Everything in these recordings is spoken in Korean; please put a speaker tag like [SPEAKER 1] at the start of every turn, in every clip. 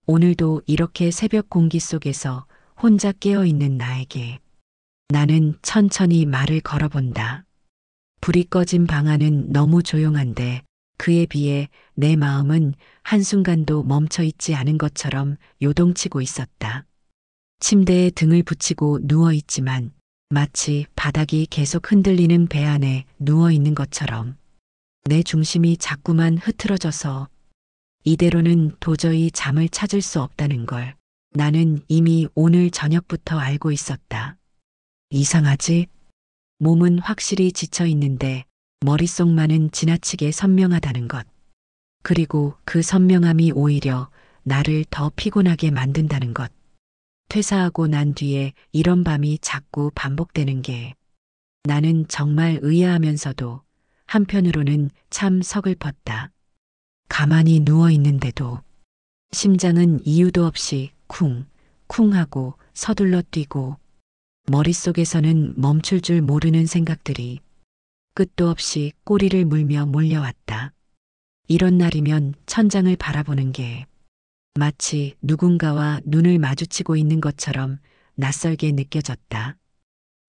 [SPEAKER 1] 오늘도 이렇게 새벽 공기 속에서 혼자 깨어있는 나에게 나는 천천히 말을 걸어본다. 불이 꺼진 방 안은 너무 조용한데 그에 비해 내 마음은 한순간도 멈춰 있지 않은 것처럼 요동치고 있었다. 침대에 등을 붙이고 누워 있지만 마치 바닥이 계속 흔들리는 배 안에 누워 있는 것처럼 내 중심이 자꾸만 흐트러져서 이대로는 도저히 잠을 찾을 수 없다는 걸 나는 이미 오늘 저녁부터 알고 있었다. 이상하지? 몸은 확실히 지쳐 있는데 머릿속만은 지나치게 선명하다는 것. 그리고 그 선명함이 오히려 나를 더 피곤하게 만든다는 것. 퇴사하고 난 뒤에 이런 밤이 자꾸 반복되는 게 나는 정말 의아하면서도 한편으로는 참 서글펐다. 가만히 누워 있는데도 심장은 이유도 없이 쿵, 쿵 하고 서둘러 뛰고 머릿속에서는 멈출 줄 모르는 생각들이 끝도 없이 꼬리를 물며 몰려왔다. 이런 날이면 천장을 바라보는 게 마치 누군가와 눈을 마주치고 있는 것처럼 낯설게 느껴졌다.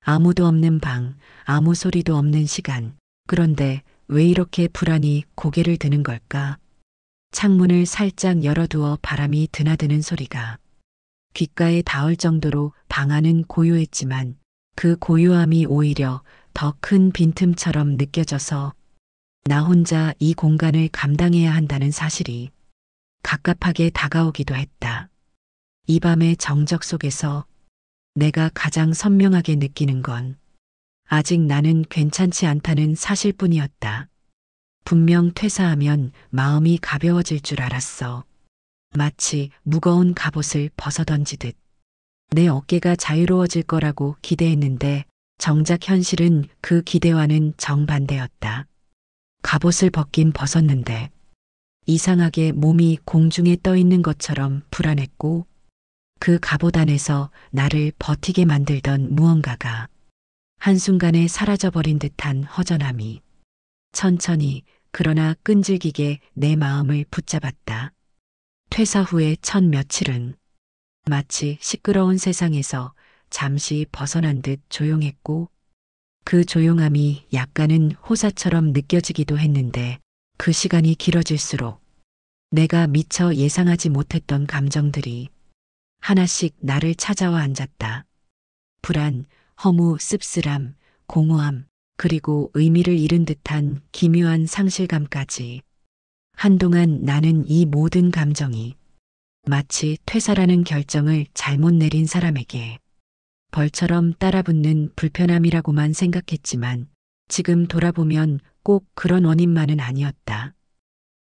[SPEAKER 1] 아무도 없는 방, 아무 소리도 없는 시간. 그런데 왜 이렇게 불안이 고개를 드는 걸까? 창문을 살짝 열어두어 바람이 드나드는 소리가 귓가에 닿을 정도로 방 안은 고요했지만 그 고요함이 오히려 더 큰 빈틈처럼 느껴져서 나 혼자 이 공간을 감당해야 한다는 사실이 갑갑하게 다가오기도 했다. 이 밤의 정적 속에서 내가 가장 선명하게 느끼는 건 아직 나는 괜찮지 않다는 사실뿐이었다. 분명 퇴사하면 마음이 가벼워질 줄 알았어. 마치 무거운 갑옷을 벗어던지듯. 내 어깨가 자유로워질 거라고 기대했는데 정작 현실은 그 기대와는 정반대였다. 갑옷을 벗긴 벗었는데 이상하게 몸이 공중에 떠 있는 것처럼 불안했고 그 갑옷 안에서 나를 버티게 만들던 무언가가 한순간에 사라져버린 듯한 허전함이 천천히 그러나 끈질기게 내 마음을 붙잡았다. 퇴사 후의 첫 며칠은 마치 시끄러운 세상에서 잠시 벗어난 듯 조용했고 그 조용함이 약간은 호사처럼 느껴지기도 했는데 그 시간이 길어질수록 내가 미처 예상하지 못했던 감정들이 하나씩 나를 찾아와 앉았다. 불안, 허무, 씁쓸함, 공허함, 그리고 의미를 잃은 듯한 기묘한 상실감까지. 한동안 나는 이 모든 감정이 마치 퇴사라는 결정을 잘못 내린 사람에게 벌처럼 따라붙는 불편함이라고만 생각했지만 지금 돌아보면 꼭 그런 원인만은 아니었다.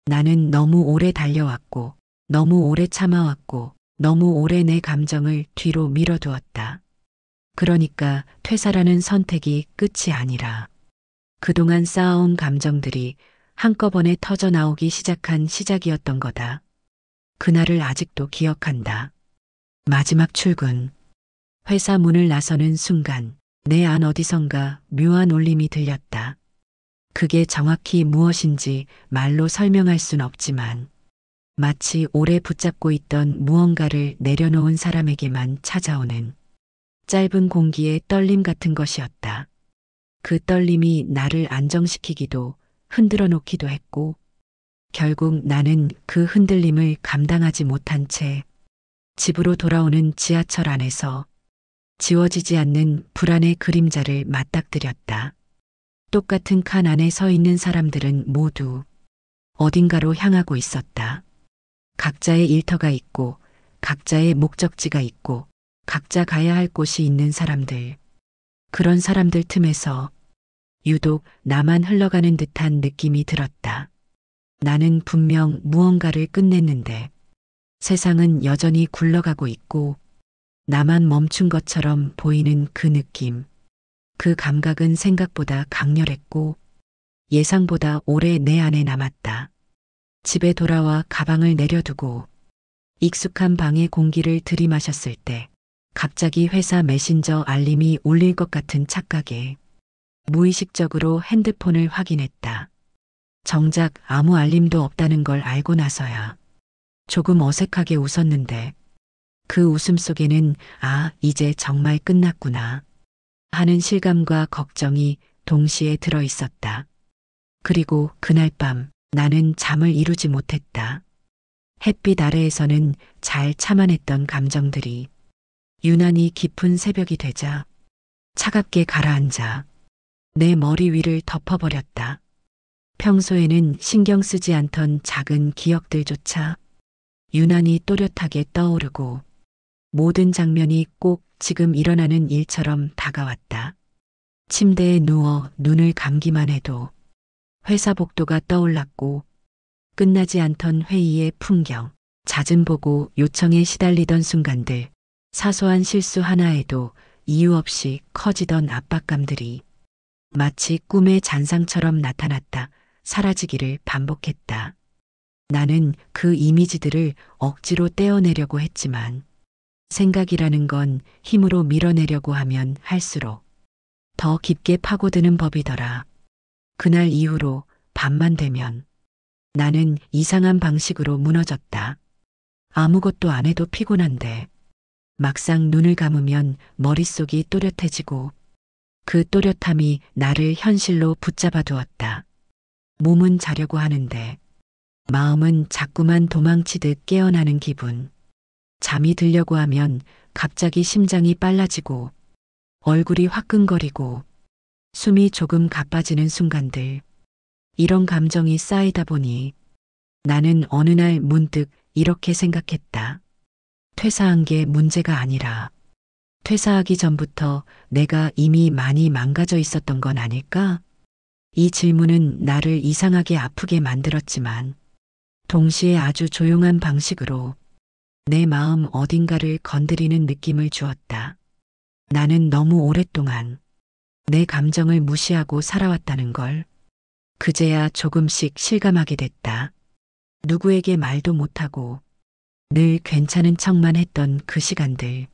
[SPEAKER 1] 나는 너무 오래 달려왔고, 너무 오래 참아왔고, 너무 오래 내 감정을 뒤로 밀어두었다. 그러니까 퇴사라는 선택이 끝이 아니라 그동안 쌓아온 감정들이 한꺼번에 터져 나오기 시작한 시작이었던 거다. 그날을 아직도 기억한다. 마지막 출근. 회사 문을 나서는 순간 내 안 어디선가 묘한 울림이 들렸다. 그게 정확히 무엇인지 말로 설명할 순 없지만 마치 오래 붙잡고 있던 무언가를 내려놓은 사람에게만 찾아오는 짧은 공기의 떨림 같은 것이었다. 그 떨림이 나를 안정시키기도 흔들어 놓기도 했고 결국 나는 그 흔들림을 감당하지 못한 채 집으로 돌아오는 지하철 안에서 지워지지 않는 불안의 그림자를 맞닥뜨렸다. 똑같은 칸 안에 서 있는 사람들은 모두 어딘가로 향하고 있었다. 각자의 일터가 있고 각자의 목적지가 있고 각자 가야 할 곳이 있는 사람들. 그런 사람들 틈에서 유독 나만 흘러가는 듯한 느낌이 들었다. 나는 분명 무언가를 끝냈는데 세상은 여전히 굴러가고 있고 나만 멈춘 것처럼 보이는 그 느낌. 그 감각은 생각보다 강렬했고 예상보다 오래 내 안에 남았다. 집에 돌아와 가방을 내려두고 익숙한 방의 공기를 들이마셨을 때 갑자기 회사 메신저 알림이 울릴 것 같은 착각에 무의식적으로 핸드폰을 확인했다. 정작 아무 알림도 없다는 걸 알고 나서야 조금 어색하게 웃었는데 그 웃음 속에는 이제 정말 끝났구나 하는 실감과 걱정이 동시에 들어 있었다. 그리고 그날 밤 나는 잠을 이루지 못했다. 햇빛 아래에서는 잘 참아냈던 감정들이 유난히 깊은 새벽이 되자 차갑게 가라앉아 내 머리 위를 덮어버렸다. 평소에는 신경 쓰지 않던 작은 기억들조차 유난히 또렷하게 떠오르고 모든 장면이 꼭 지금 일어나는 일처럼 다가왔다. 침대에 누워 눈을 감기만 해도 회사 복도가 떠올랐고 끝나지 않던 회의의 풍경, 잦은 보고 요청에 시달리던 순간들, 사소한 실수 하나에도 이유 없이 커지던 압박감들이 마치 꿈의 잔상처럼 나타났다 사라지기를 반복했다. 나는 그 이미지들을 억지로 떼어내려고 했지만 생각이라는 건 힘으로 밀어내려고 하면 할수록 더 깊게 파고드는 법이더라. 그날 이후로 밤만 되면 나는 이상한 방식으로 무너졌다. 아무것도 안 해도 피곤한데 막상 눈을 감으면 머릿속이 또렷해지고 그 또렷함이 나를 현실로 붙잡아 두었다. 몸은 자려고 하는데 마음은 자꾸만 도망치듯 깨어나는 기분. 잠이 들려고 하면 갑자기 심장이 빨라지고 얼굴이 화끈거리고 숨이 조금 가빠지는 순간들. 이런 감정이 쌓이다 보니 나는 어느 날 문득 이렇게 생각했다. 퇴사한 게 문제가 아니라 퇴사하기 전부터 내가 이미 많이 망가져 있었던 건 아닐까? 이 질문은 나를 이상하게 아프게 만들었지만 동시에 아주 조용한 방식으로 내 마음 어딘가를 건드리는 느낌을 주었다. 나는 너무 오랫동안 내 감정을 무시하고 살아왔다는 걸 그제야 조금씩 실감하게 됐다. 누구에게 말도 못하고 늘 괜찮은 척만 했던 그 시간들.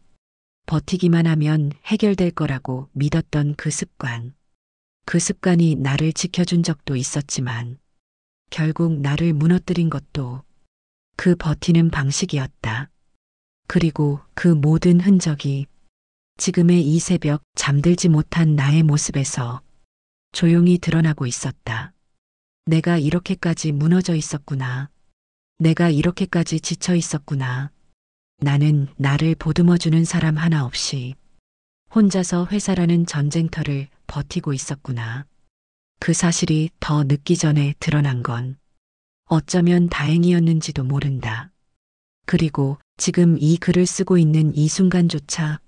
[SPEAKER 1] 버티기만 하면 해결될 거라고 믿었던 그 습관. 그 습관이 나를 지켜준 적도 있었지만 결국 나를 무너뜨린 것도 그 버티는 방식이었다. 그리고 그 모든 흔적이 지금의 이 새벽 잠들지 못한 나의 모습에서 조용히 드러나고 있었다. 내가 이렇게까지 무너져 있었구나. 내가 이렇게까지 지쳐 있었구나. 나는 나를 보듬어주는 사람 하나 없이 혼자서 회사라는 전쟁터를 버티고 있었구나. 그 사실이 더 늦기 전에 드러난 건 어쩌면 다행이었는지도 모른다. 그리고 지금 이 글을 쓰고 있는 이 순간조차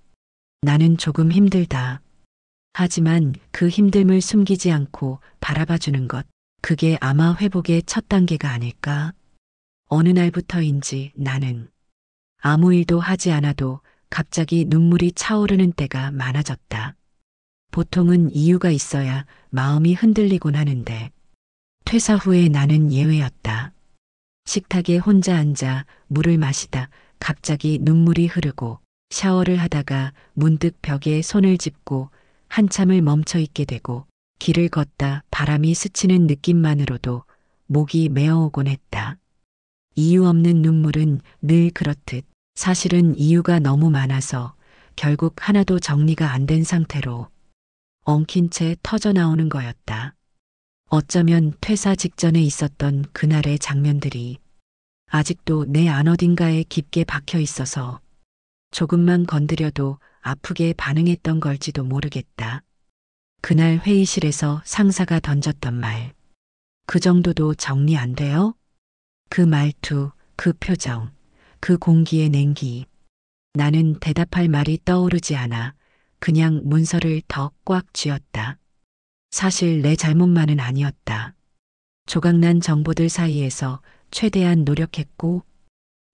[SPEAKER 1] 나는 조금 힘들다. 하지만 그 힘듦을 숨기지 않고 바라봐주는 것, 그게 아마 회복의 첫 단계가 아닐까? 어느 날부터인지 나는 아무 일도 하지 않아도 갑자기 눈물이 차오르는 때가 많아졌다. 보통은 이유가 있어야 마음이 흔들리곤 하는데 퇴사 후에 나는 예외였다. 식탁에 혼자 앉아 물을 마시다 갑자기 눈물이 흐르고 샤워를 하다가 문득 벽에 손을 짚고 한참을 멈춰 있게 되고 길을 걷다 바람이 스치는 느낌만으로도 목이 메어오곤 했다. 이유 없는 눈물은 늘 그렇듯 사실은 이유가 너무 많아서 결국 하나도 정리가 안 된 상태로 엉킨 채 터져 나오는 거였다. 어쩌면 퇴사 직전에 있었던 그날의 장면들이 아직도 내 안 어딘가에 깊게 박혀 있어서 조금만 건드려도 아프게 반응했던 걸지도 모르겠다. 그날 회의실에서 상사가 던졌던 말. 그 정도도 정리 안 돼요? 그 말투, 그 표정, 그 공기의 냉기. 나는 대답할 말이 떠오르지 않아 그냥 문서를 더 꽉 쥐었다. 사실 내 잘못만은 아니었다. 조각난 정보들 사이에서 최대한 노력했고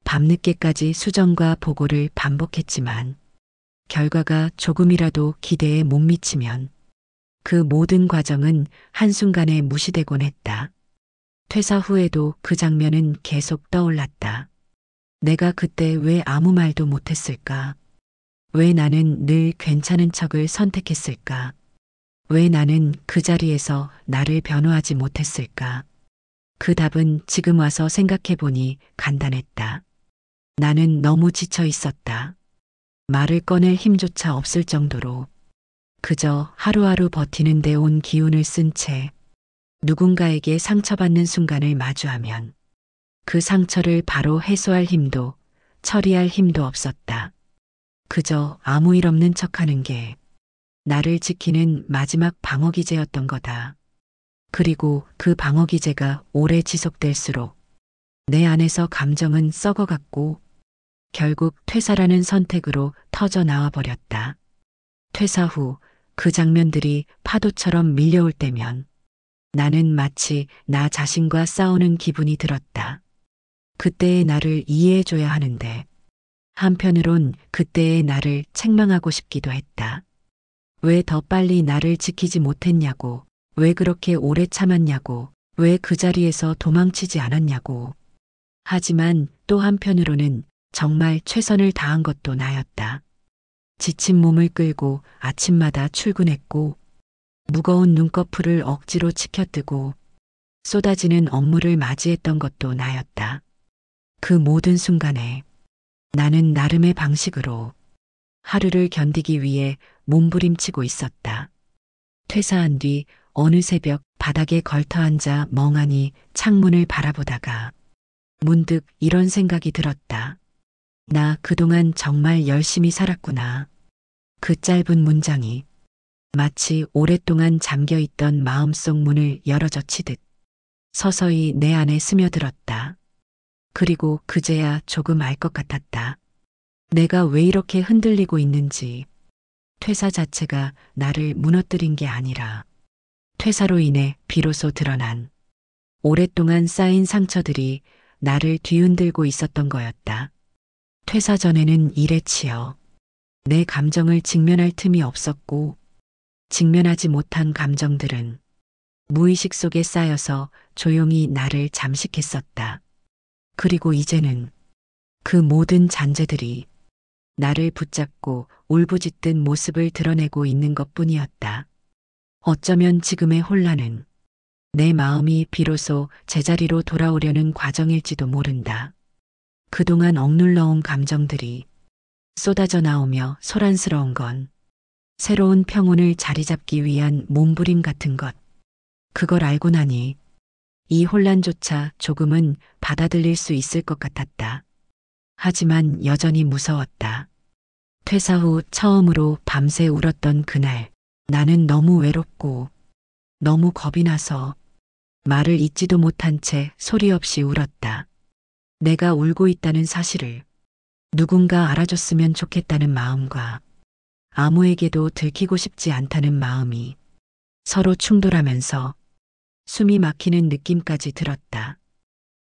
[SPEAKER 1] 밤늦게까지 수정과 보고를 반복했지만 결과가 조금이라도 기대에 못 미치면 그 모든 과정은 한순간에 무시되곤 했다. 퇴사 후에도 그 장면은 계속 떠올랐다. 내가 그때 왜 아무 말도 못했을까? 왜 나는 늘 괜찮은 척을 선택했을까? 왜 나는 그 자리에서 나를 변호하지 못했을까? 그 답은 지금 와서 생각해보니 간단했다. 나는 너무 지쳐 있었다. 말을 꺼낼 힘조차 없을 정도로 그저 하루하루 버티는 데 온 기운을 쓴 채 누군가에게 상처받는 순간을 마주하면 그 상처를 바로 해소할 힘도 처리할 힘도 없었다. 그저 아무 일 없는 척하는 게 나를 지키는 마지막 방어기제였던 거다. 그리고 그 방어기제가 오래 지속될수록 내 안에서 감정은 썩어갔고 결국 퇴사라는 선택으로 터져 나와 버렸다. 퇴사 후 그 장면들이 파도처럼 밀려올 때면 나는 마치 나 자신과 싸우는 기분이 들었다. 그때의 나를 이해해줘야 하는데 한편으론 그때의 나를 책망하고 싶기도 했다. 왜 더 빨리 나를 지키지 못했냐고, 왜 그렇게 오래 참았냐고, 왜 그 자리에서 도망치지 않았냐고. 하지만 또 한편으로는 정말 최선을 다한 것도 나였다. 지친 몸을 끌고 아침마다 출근했고, 무거운 눈꺼풀을 억지로 치켜뜨고, 쏟아지는 업무를 맞이했던 것도 나였다. 그 모든 순간에 나는 나름의 방식으로 하루를 견디기 위해 몸부림치고 있었다. 퇴사한 뒤 어느 새벽 바닥에 걸터앉아 멍하니 창문을 바라보다가 문득 이런 생각이 들었다. 나 그동안 정말 열심히 살았구나. 그 짧은 문장이 마치 오랫동안 잠겨있던 마음속 문을 열어젖히듯 서서히 내 안에 스며들었다. 그리고 그제야 조금 알 것 같았다. 내가 왜 이렇게 흔들리고 있는지. 퇴사 자체가 나를 무너뜨린 게 아니라 퇴사로 인해 비로소 드러난 오랫동안 쌓인 상처들이 나를 뒤흔들고 있었던 거였다. 퇴사 전에는 일에 치여 내 감정을 직면할 틈이 없었고 직면하지 못한 감정들은 무의식 속에 쌓여서 조용히 나를 잠식했었다. 그리고 이제는 그 모든 잔재들이 나를 붙잡고 울부짖듯 모습을 드러내고 있는 것뿐이었다. 어쩌면 지금의 혼란은 내 마음이 비로소 제자리로 돌아오려는 과정일지도 모른다. 그동안 억눌러온 감정들이 쏟아져 나오며 소란스러운 건 새로운 평온을 자리 잡기 위한 몸부림 같은 것. 그걸 알고 나니 이 혼란조차 조금은 받아들일 수 있을 것 같았다. 하지만 여전히 무서웠다. 퇴사 후 처음으로 밤새 울었던 그날, 나는 너무 외롭고 너무 겁이 나서 말을 잇지도 못한 채 소리 없이 울었다. 내가 울고 있다는 사실을 누군가 알아줬으면 좋겠다는 마음과 아무에게도 들키고 싶지 않다는 마음이 서로 충돌하면서 숨이 막히는 느낌까지 들었다.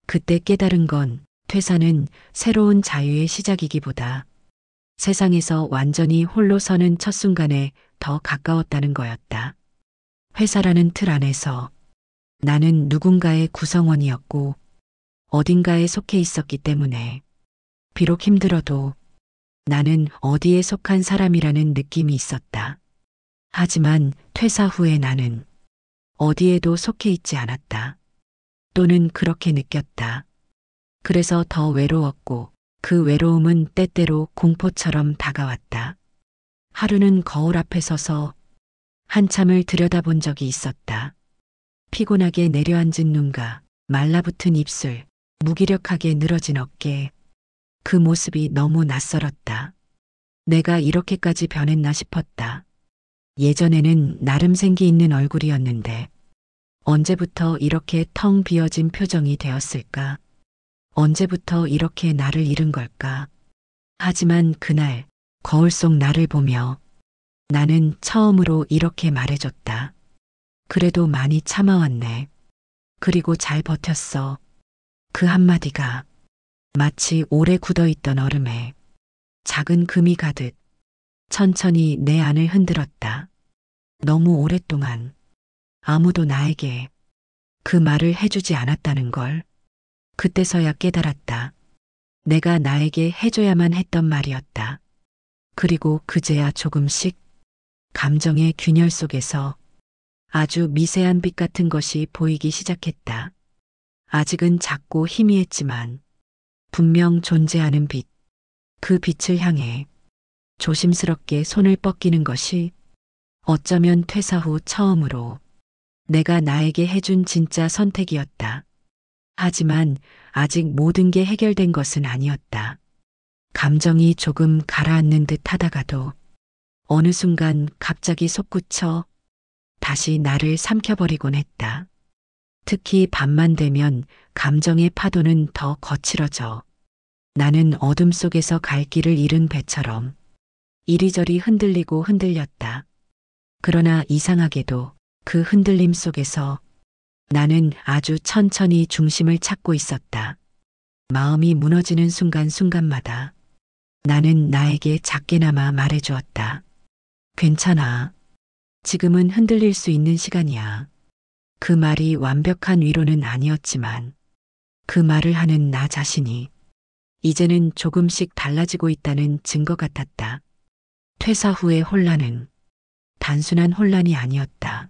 [SPEAKER 1] 그때 깨달은 건 퇴사는 새로운 자유의 시작이기보다 세상에서 완전히 홀로 서는 첫 순간에 더 가까웠다는 거였다. 회사라는 틀 안에서 나는 누군가의 구성원이었고 어딘가에 속해 있었기 때문에 비록 힘들어도 나는 어디에 속한 사람이라는 느낌이 있었다. 하지만 퇴사 후에 나는 어디에도 속해 있지 않았다. 또는 그렇게 느꼈다. 그래서 더 외로웠고 그 외로움은 때때로 공포처럼 다가왔다. 하루는 거울 앞에 서서 한참을 들여다본 적이 있었다. 피곤하게 내려앉은 눈과 말라붙은 입술, 무기력하게 늘어진 어깨. 그 모습이 너무 낯설었다. 내가 이렇게까지 변했나 싶었다. 예전에는 나름 생기 있는 얼굴이었는데 언제부터 이렇게 텅 비어진 표정이 되었을까? 언제부터 이렇게 나를 잃은 걸까? 하지만 그날 거울 속 나를 보며 나는 처음으로 이렇게 말해줬다. 그래도 많이 참아왔네. 그리고 잘 버텼어. 그 한마디가 마치 오래 굳어있던 얼음에 작은 금이 가듯 천천히 내 안을 흔들었다. 너무 오랫동안 아무도 나에게 그 말을 해주지 않았다는 걸 그때서야 깨달았다. 내가 나에게 해줘야만 했던 말이었다. 그리고 그제야 조금씩 감정의 균열 속에서 아주 미세한 빛 같은 것이 보이기 시작했다. 아직은 작고 희미했지만 분명 존재하는 빛, 그 빛을 향해 조심스럽게 손을 뻗기는 것이 어쩌면 퇴사 후 처음으로 내가 나에게 해준 진짜 선택이었다. 하지만 아직 모든 게 해결된 것은 아니었다. 감정이 조금 가라앉는 듯 하다가도 어느 순간 갑자기 솟구쳐 다시 나를 삼켜버리곤 했다. 특히 밤만 되면 감정의 파도는 더 거칠어져. 나는 어둠 속에서 갈 길을 잃은 배처럼 이리저리 흔들리고 흔들렸다. 그러나 이상하게도 그 흔들림 속에서 나는 아주 천천히 중심을 찾고 있었다. 마음이 무너지는 순간순간마다 나는 나에게 작게나마 말해주었다. 괜찮아. 지금은 흔들릴 수 있는 시간이야. 그 말이 완벽한 위로는 아니었지만 그 말을 하는 나 자신이 이제는 조금씩 달라지고 있다는 증거 같았다. 퇴사 후의 혼란은 단순한 혼란이 아니었다.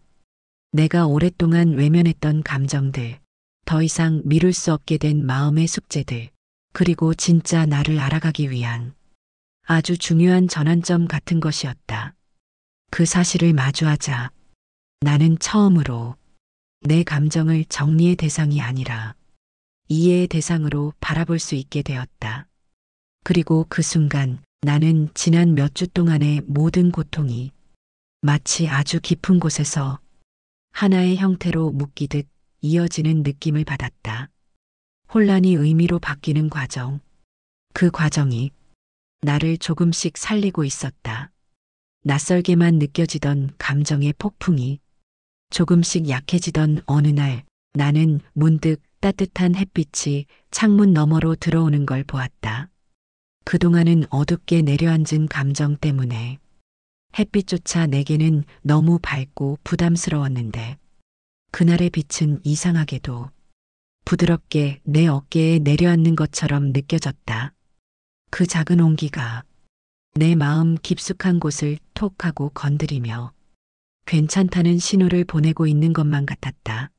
[SPEAKER 1] 내가 오랫동안 외면했던 감정들, 더 이상 미룰 수 없게 된 마음의 숙제들, 그리고 진짜 나를 알아가기 위한 아주 중요한 전환점 같은 것이었다. 그 사실을 마주하자 나는 처음으로 내 감정을 정리의 대상이 아니라 이해의 대상으로 바라볼 수 있게 되었다. 그리고 그 순간 나는 지난 몇 주 동안의 모든 고통이 마치 아주 깊은 곳에서 하나의 형태로 묶이듯 이어지는 느낌을 받았다. 혼란이 의미로 바뀌는 과정. 그 과정이 나를 조금씩 살리고 있었다. 낯설게만 느껴지던 감정의 폭풍이 조금씩 약해지던 어느 날 나는 문득 따뜻한 햇빛이 창문 너머로 들어오는 걸 보았다. 그동안은 어둡게 내려앉은 감정 때문에 햇빛조차 내게는 너무 밝고 부담스러웠는데 그날의 빛은 이상하게도 부드럽게 내 어깨에 내려앉는 것처럼 느껴졌다. 그 작은 온기가 내 마음 깊숙한 곳을 톡 하고 건드리며 괜찮다는 신호를 보내고 있는 것만 같았다.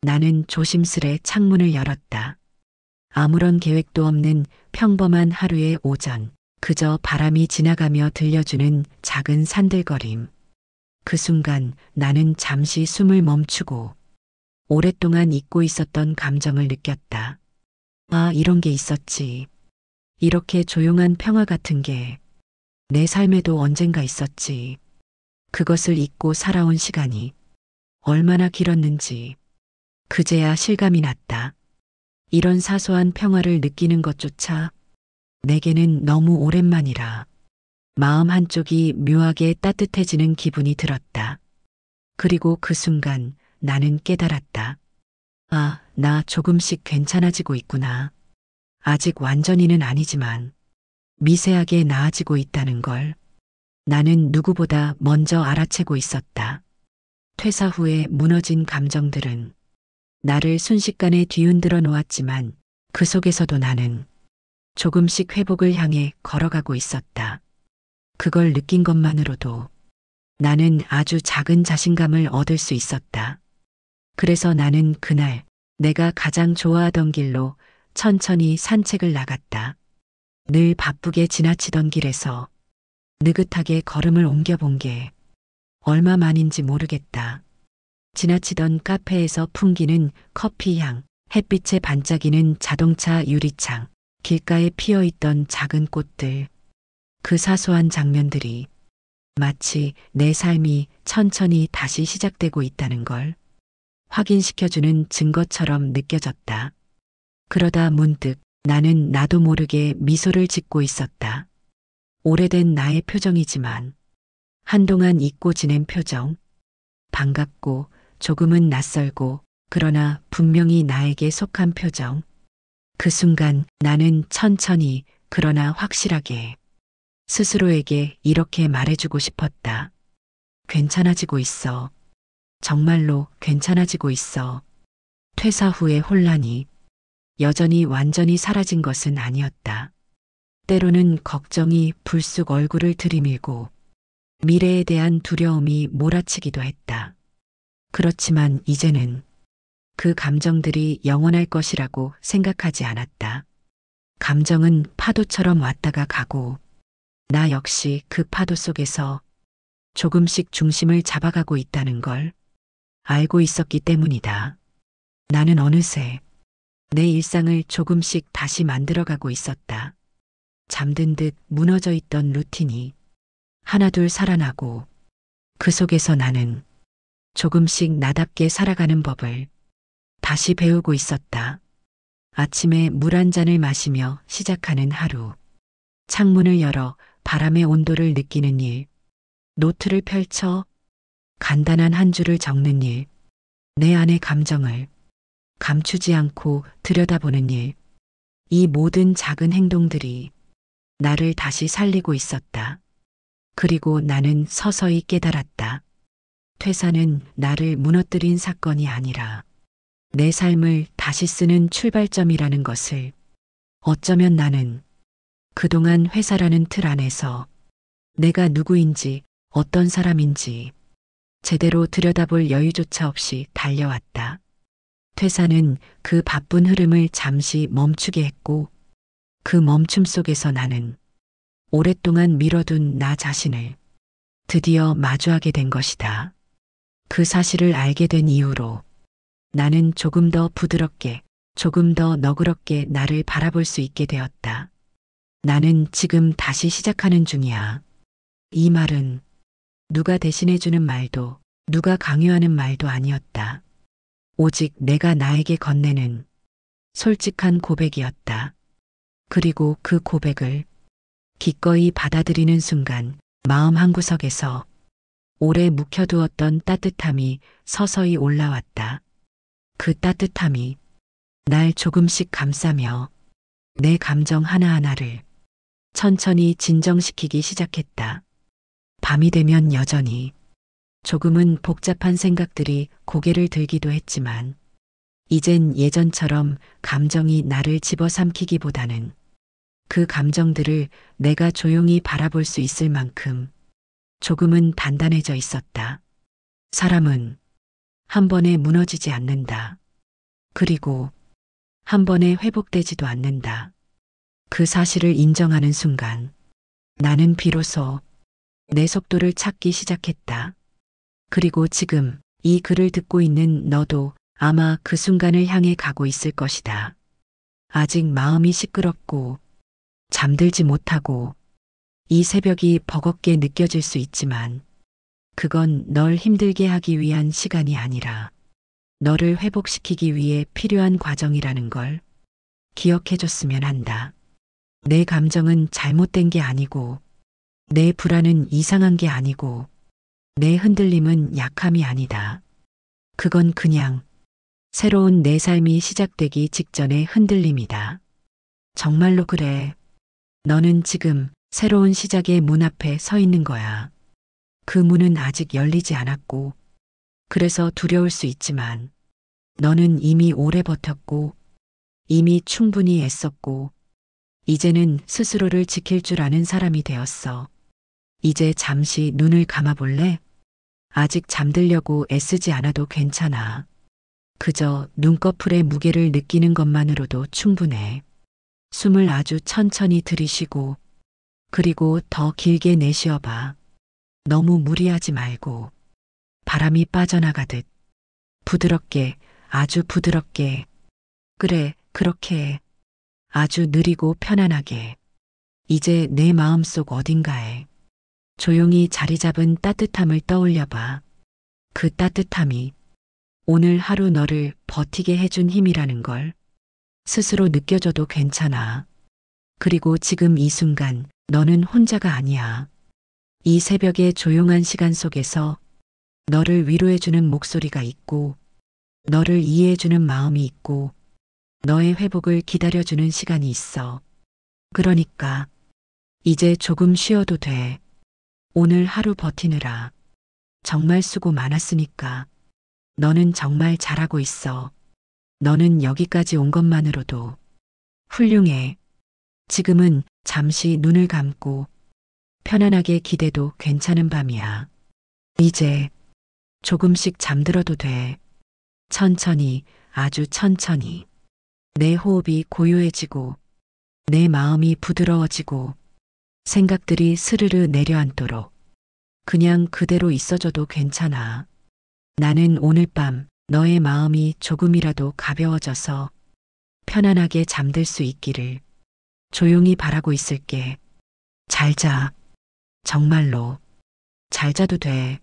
[SPEAKER 1] 나는 조심스레 창문을 열었다. 아무런 계획도 없는 평범한 하루의 오전, 그저 바람이 지나가며 들려주는 작은 산들거림. 그 순간 나는 잠시 숨을 멈추고 오랫동안 잊고 있었던 감정을 느꼈다. 아, 이런 게 있었지. 이렇게 조용한 평화 같은 게 내 삶에도 언젠가 있었지. 그것을 잊고 살아온 시간이 얼마나 길었는지 그제야 실감이 났다. 이런 사소한 평화를 느끼는 것조차 내게는 너무 오랜만이라 마음 한쪽이 묘하게 따뜻해지는 기분이 들었다. 그리고 그 순간 나는 깨달았다. 아, 나 조금씩 괜찮아지고 있구나. 아직 완전히는 아니지만 미세하게 나아지고 있다는 걸 나는 누구보다 먼저 알아채고 있었다. 퇴사 후에 무너진 감정들은 나를 순식간에 뒤흔들어 놓았지만 그 속에서도 나는 조금씩 회복을 향해 걸어가고 있었다. 그걸 느낀 것만으로도 나는 아주 작은 자신감을 얻을 수 있었다. 그래서 나는 그날 내가 가장 좋아하던 길로 천천히 산책을 나갔다. 늘 바쁘게 지나치던 길에서 느긋하게 걸음을 옮겨본 게 얼마만인지 모르겠다. 지나치던 카페에서 풍기는 커피향, 햇빛에 반짝이는 자동차 유리창, 길가에 피어있던 작은 꽃들. 그 사소한 장면들이 마치 내 삶이 천천히 다시 시작되고 있다는 걸 확인시켜주는 증거처럼 느껴졌다. 그러다 문득 나는 나도 모르게 미소를 짓고 있었다. 오래된 나의 표정이지만 한동안 잊고 지낸 표정. 반갑고 조금은 낯설고 그러나 분명히 나에게 속한 표정. 그 순간 나는 천천히 그러나 확실하게 스스로에게 이렇게 말해주고 싶었다. 괜찮아지고 있어. 정말로 괜찮아지고 있어. 퇴사 후의 혼란이 여전히 완전히 사라진 것은 아니었다. 때로는 걱정이 불쑥 얼굴을 들이밀고 미래에 대한 두려움이 몰아치기도 했다. 그렇지만 이제는 그 감정들이 영원할 것이라고 생각하지 않았다. 감정은 파도처럼 왔다가 가고 나 역시 그 파도 속에서 조금씩 중심을 잡아가고 있다는 걸 알고 있었기 때문이다. 나는 어느새 내 일상을 조금씩 다시 만들어가고 있었다. 잠든 듯 무너져 있던 루틴이 하나둘 살아나고 그 속에서 나는 조금씩 나답게 살아가는 법을 다시 배우고 있었다. 아침에 물 한 잔을 마시며 시작하는 하루. 창문을 열어 바람의 온도를 느끼는 일. 노트를 펼쳐 간단한 한 줄을 적는 일. 내 안의 감정을 감추지 않고 들여다보는 일. 이 모든 작은 행동들이 나를 다시 살리고 있었다. 그리고 나는 서서히 깨달았다. 퇴사는 나를 무너뜨린 사건이 아니라 내 삶을 다시 쓰는 출발점이라는 것을. 어쩌면 나는 그동안 회사라는 틀 안에서 내가 누구인지 어떤 사람인지 제대로 들여다볼 여유조차 없이 달려왔다. 퇴사는 그 바쁜 흐름을 잠시 멈추게 했고 그 멈춤 속에서 나는 오랫동안 미뤄둔 나 자신을 드디어 마주하게 된 것이다. 그 사실을 알게 된 이후로 나는 조금 더 부드럽게, 조금 더 너그럽게 나를 바라볼 수 있게 되었다. 나는 지금 다시 시작하는 중이야. 이 말은 누가 대신해주는 말도, 누가 강요하는 말도 아니었다. 오직 내가 나에게 건네는 솔직한 고백이었다. 그리고 그 고백을 기꺼이 받아들이는 순간 마음 한구석에서 오래 묵혀두었던 따뜻함이 서서히 올라왔다. 그 따뜻함이 날 조금씩 감싸며 내 감정 하나하나를 천천히 진정시키기 시작했다. 밤이 되면 여전히 조금은 복잡한 생각들이 고개를 들기도 했지만 이젠 예전처럼 감정이 나를 집어삼키기보다는 그 감정들을 내가 조용히 바라볼 수 있을 만큼 조금은 단단해져 있었다. 사람은 한 번에 무너지지 않는다. 그리고 한 번에 회복되지도 않는다. 그 사실을 인정하는 순간 나는 비로소 내 속도를 찾기 시작했다. 그리고 지금 이 글을 듣고 있는 너도 아마 그 순간을 향해 가고 있을 것이다. 아직 마음이 시끄럽고 잠들지 못하고 이 새벽이 버겁게 느껴질 수 있지만 그건 널 힘들게 하기 위한 시간이 아니라 너를 회복시키기 위해 필요한 과정이라는 걸 기억해줬으면 한다. 내 감정은 잘못된 게 아니고 내 불안은 이상한 게 아니고 내 흔들림은 약함이 아니다. 그건 그냥 새로운 내 삶이 시작되기 직전의 흔들림이다. 정말로 그래. 너는 지금 새로운 시작의 문 앞에 서 있는 거야. 그 문은 아직 열리지 않았고 그래서 두려울 수 있지만 너는 이미 오래 버텼고 이미 충분히 애썼고 이제는 스스로를 지킬 줄 아는 사람이 되었어. 이제 잠시 눈을 감아볼래? 아직 잠들려고 애쓰지 않아도 괜찮아. 그저 눈꺼풀의 무게를 느끼는 것만으로도 충분해. 숨을 아주 천천히 들이쉬고 그리고 더 길게 내쉬어봐. 너무 무리하지 말고 바람이 빠져나가듯 부드럽게, 아주 부드럽게. 그래, 그렇게 아주 느리고 편안하게. 이제 내 마음속 어딘가에 조용히 자리 잡은 따뜻함을 떠올려봐. 그 따뜻함이 오늘 하루 너를 버티게 해준 힘이라는 걸 스스로 느껴줘도 괜찮아. 그리고 지금 이 순간 너는 혼자가 아니야. 이 새벽의 조용한 시간 속에서 너를 위로해주는 목소리가 있고 너를 이해해주는 마음이 있고 너의 회복을 기다려주는 시간이 있어. 그러니까 이제 조금 쉬어도 돼. 오늘 하루 버티느라 정말 수고 많았으니까. 너는 정말 잘하고 있어. 너는 여기까지 온 것만으로도 훌륭해. 지금은 잠시 눈을 감고 편안하게 기대도 괜찮은 밤이야. 이제 조금씩 잠들어도 돼. 천천히 아주 천천히. 내 호흡이 고요해지고 내 마음이 부드러워지고 생각들이 스르르 내려앉도록. 그냥 그대로 있어줘도 괜찮아. 나는 오늘 밤 너의 마음이 조금이라도 가벼워져서 편안하게 잠들 수 있기를 조용히 바라고 있을게. 잘 자. 정말로. 잘 자도 돼.